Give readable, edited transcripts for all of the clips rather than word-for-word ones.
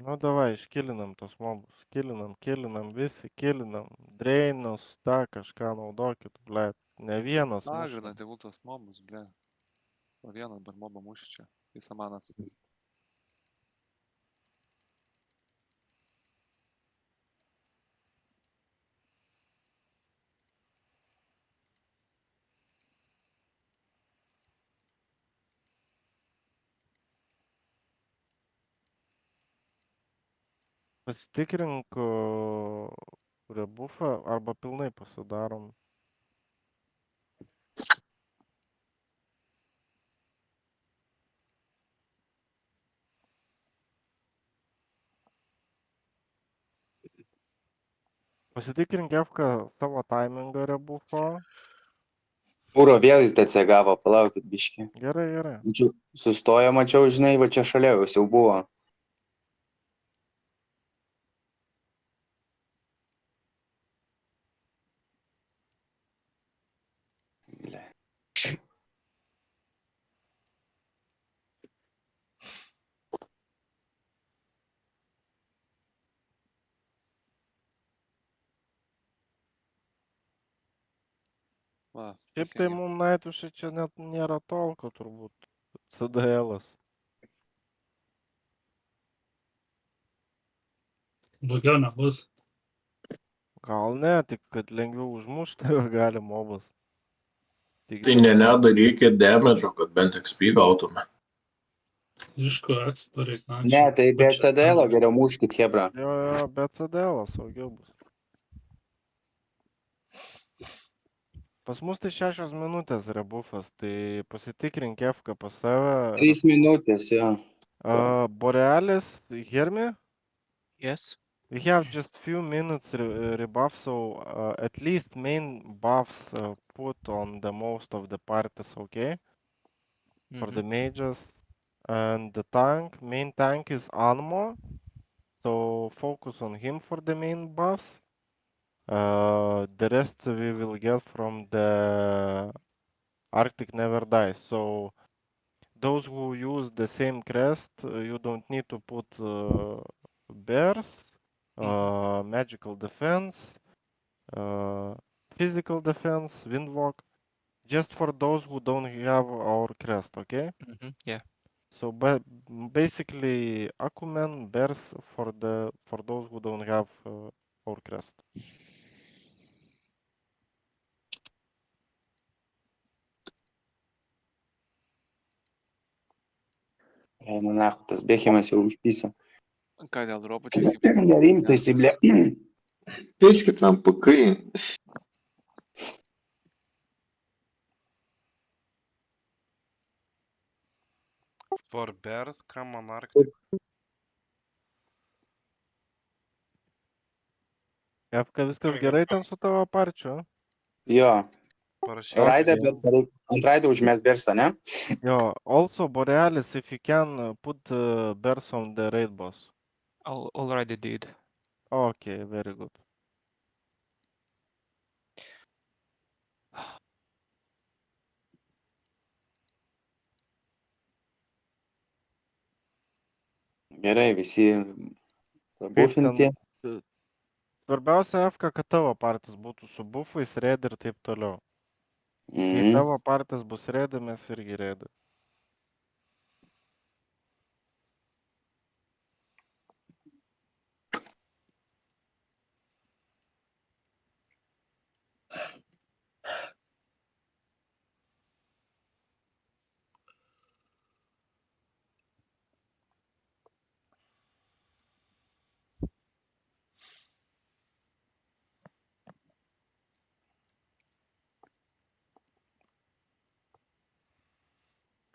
Nu, davai, iškilinam tos mobus. Kilinam, visi kilinam. Dreinus, tą kažką naudokit, blėt. Ne vienas Pagrindą, mušam. tegul tos mobus, ble. O vieną dar mobą muši čia. Į samaną supist. Pasitikrink rebufą arba pilnai pasidarom. Pasitikrink F-ką savo timingą rebufo. Uro vėl jis DC gavo, palaukit biški. Gerai, gerai. Sustojo, mačiau, žinai, va čia šalia jau buvo. Ble. Va, Šiaip tai teisingai. mums Nightwish'ai čia net nėra tolko turbūt. CDL'as. Blogiau nebus. Gal ne, tik kad lengviau užmušti gali mobas. Tik Tai dėl... nedarykit damage, kad bent XP gautume. Iško ekspo reik, na Ne, čia. tai be pačia CDL pradžia. geriau muškit, hebra. Jo, bet CDL'as saugiau bus. Pas mus tai 6 minutės rebufas, tai pasitikrink F-ką pas save. 3 minutės, jo. Borealis, hear me? Yes. We have just few minutes rebuff, so at least main buffs put on the most of the parties, okay? For the mages. And the tank, main tank is Anmo, so focus on him for the main buffs. The rest we will get from the Arctic Never Dies. So those who use the same crest, you don't need to put bears, magical defense, physical defense, windwalk. Just for those who don't have our crest, okay? Yeah. So basically, Akumen bears for those who don't have our crest. Nu, na, tas bėgimas jau užpysa. Ką dėl dropų čia kaip? Nerimsta jisai, ble. Keiskit tam pakai. For bears, come on Arctic. Epka, viskas gerai ten su tavo parčiu? Jo. Parašyk. Raidą, Okay. bet ant raidą užmes bersą, ne? Yo, also Borealis, if you can put bears on the raid boss. Already did. Okay, very good. Gerai, visi Kaip ten... pabufinti. Svarbiausia F, kad tavo partis būtų su bufais, raid ir taip toliau. Kai Mhm. tavo partis bus raid, mes irgi raid.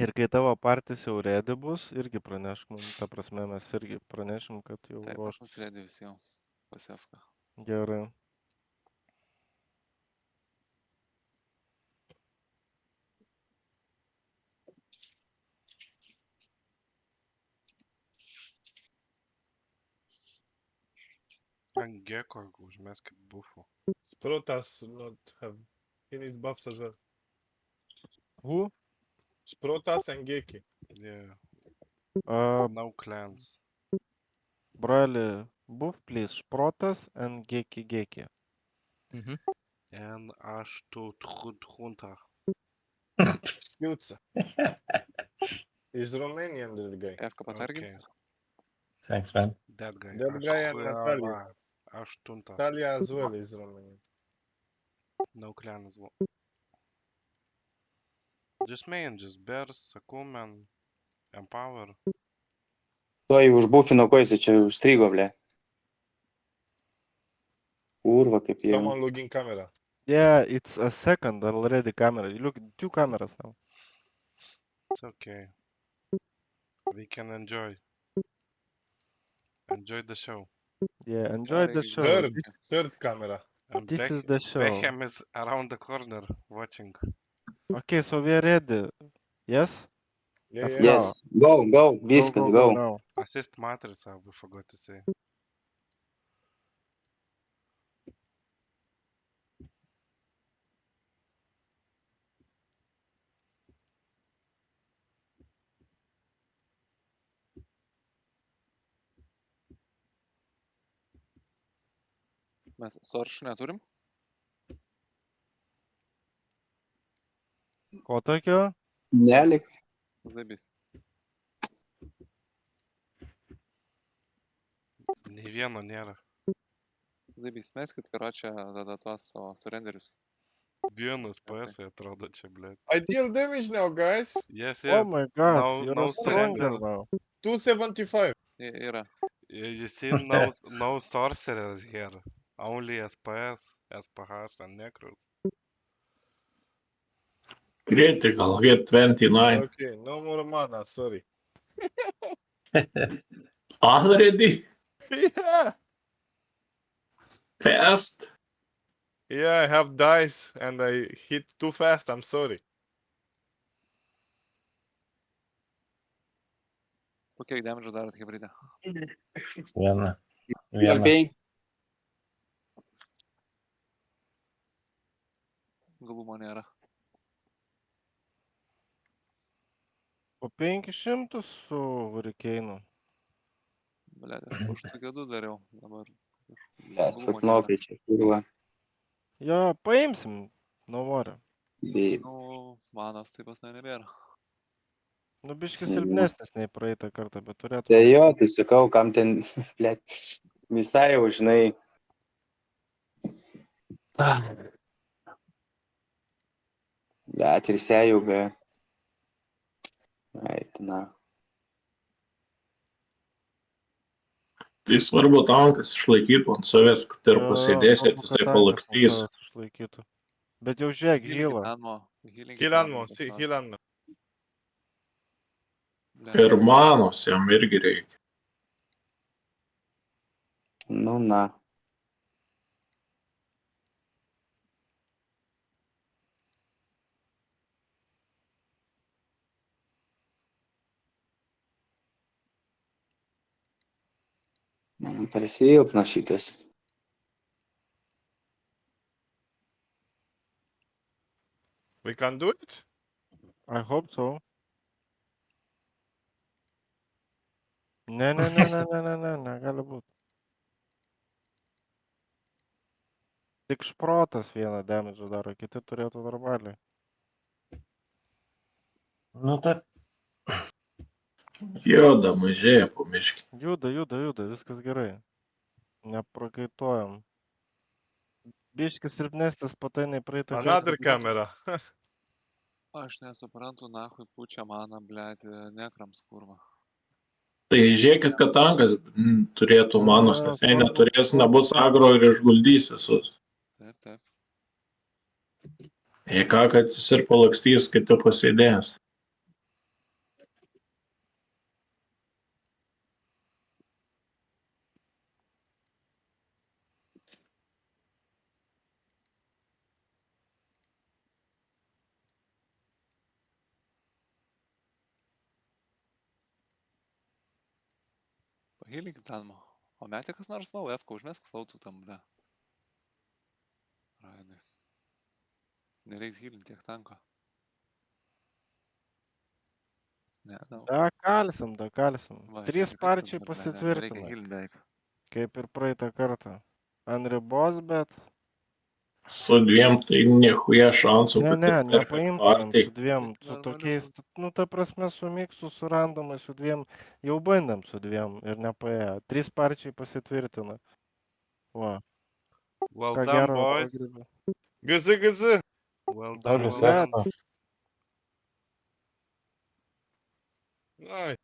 Ir kai tavo partis jau ready bus, irgi pranešk mum, ta prasme mes irgi pranešim, kad jau Taip, pas mus ruoštis. redi visi jau. Pasefka. Gerai. Ant geko užmeskit bufų. Sprutas not have. He needs buffs as well. Who? Sprutas and Geki. Yeah. Uh, No clans. Broly, buff please, Sprotas and Geki. En aš tu tchunta. Shkuca. He's Romanian, that guy. F-ką patargint. Okay, Thanks, man. that guy. That guy and Natalia. Aštuava. Aštunta. Natalia as well is Romanian. No clan as well. Just main, just Bears, Akumen, Empower. Tuoj užbufino, ko jisai čia užstrigo, ble. Kurva, kaip jau. Someone logging camera. Yeah, it's a second already camera. You look, 2 cameras now. It's okay. We can enjoy. Enjoy the show. Yeah, enjoy the reikia show. Third, This, third camera. And this is the show. Beckham is around the corner watching. Okay, so we are ready. Yes? Yeah, F yeah. now. Yes, go, viskas, go. now. Assist matrix, we forgot to say. Mes soršų neturim. Ko tokio? Nelik. Zaibys. Nei vieno nėra. Zaibys. Meskit, karočią, tada tuos savo surrenderius. Vienas PS atrodo čia, blėt. I deal damage now, guys. Yes, Oh yes. my god, No, you're no stronger surrender. now. 275. Yra. You see, no sorcerers here. Only SPS, SPH, and Necro. Critical, get 29. Okay, no more mana, sorry. Already? Yeah. Fast? Yeah, I have dice and I hit too fast, I'm sorry. Po kiek damage darot hybridė? Viena. Kampiai. Galumo nėra. Po 500 su Hurricane'u. Blet, aš už tokią du dariau. Dabar. Sapnokai čia, kurva. Jo, paimsim. No worry. Bei- Nu, manas tai pas mane nebėra. Nu, biškis Mhm. silpnesnis nei praeitą kartą, bet turėtų... Tai jo, tai sakau, kam ten, ble, visai jau, žinai. Bet ir sejauga. Aitina. Tai svarbu tankas išlaikytų ant savęs, kad ir pasėdėsi ir svarbu, kad visai tankas palakstys. ant savęs išlaikytų. Bet jau žiūrėk, žyla. Heal Anmo, see, heal Anmo. Ir manos jam irgi reikia. Nu, na. Prisilpna šitas. We can do it? I hope so. Ne, negali būt. Tik šprotas vieną damage daro, kiti turėtų normaliai. Nu, tai... Joda, mažėja po miškį. Juda, viskas gerai. Neprakaituojam. Biškis silpnesnis patai nei praeitą kartą. Another camera. Aš nesuprantu, nahui pučia maną, blet, nekrams kurva. Tai žiūrėkit, kad tankas turėtų manos, nes jei Svarbu, neturės, svarbu, nebus kad- agro ir išguldys visus. Taip, taip. Jei ką, kad jis ir palakstys, kai tu pasėdės. Pahilinkit Anmo. O metė kas nors lau, F-ką užmesk slautų tam, ble. Raidai. Nereiks hilinti tiek tanko. Nežinau. Dakalsim. Va, čia 3 ir viskas sparčiai dabar, blet, nebereikia pasitvirtina. hilint beveik. Kaip ir praeitą kartą. Ant ribos, bet... Su dviem tai nichuja šansų. Ne, kad ir perfect nepaimtumėm party. su dviem, su Normalių. tokiais, nu ta prasme su miksu, su randomai, su dviem, jau bandėm su dviem ir nepaėjo. 3 sparčiai pasitvirtina. Va, Well ką done, gero boys. pagrįbė. GZ. Well done, Добре, well done. Сецко. Ai.